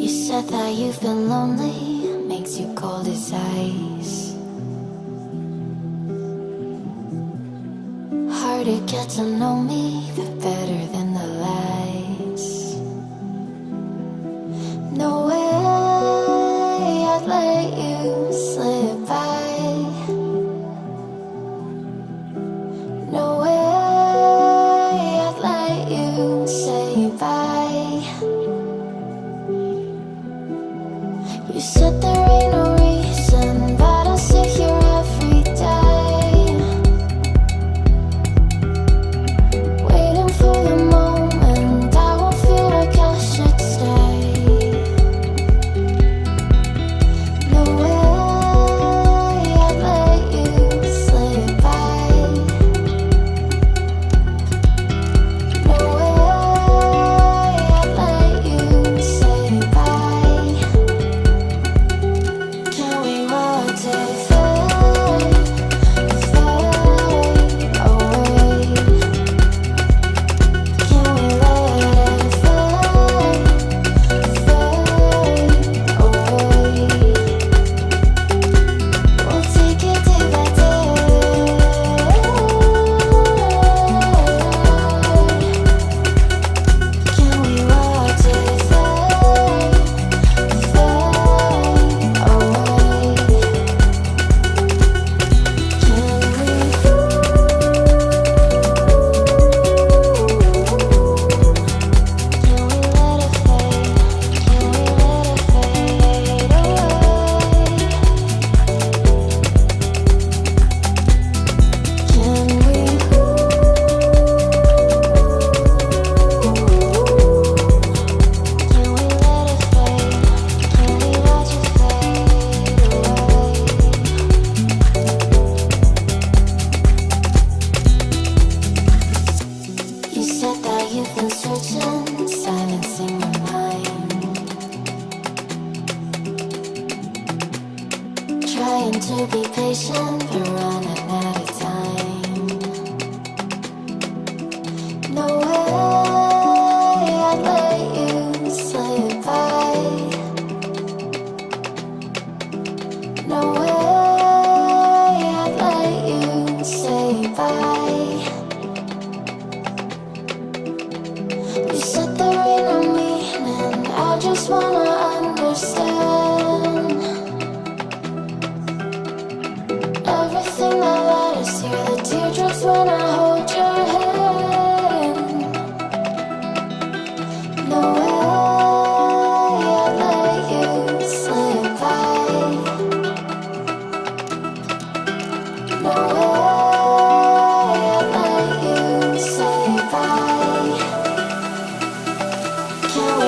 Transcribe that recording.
said that you've been lonely, makes you cold as ice. Hard to get to know me, but better than the lies. No way I'd let you slip by. No way I'd let you say bye. You said there ain't no reason, but I'll sit here every day, waiting for the moment I won't feel like I should stay. No way I'd let you slip by. No way I'd let you say bye. Can we watch it fade, fade away? Can we let it fade, fade away? We'll take it day by day. Can we watch it fade, fade away? You said that you've been searching, silencing your mind, trying to be patient, but running out of time. No way I'd let you slip by. No way I'd let you say bye. You said there ain't no meaning, I just wanna understand everything that led us here, the teardrops when I hold your hand. No way I'd let you slip by. No way I'd let you say bye. Can we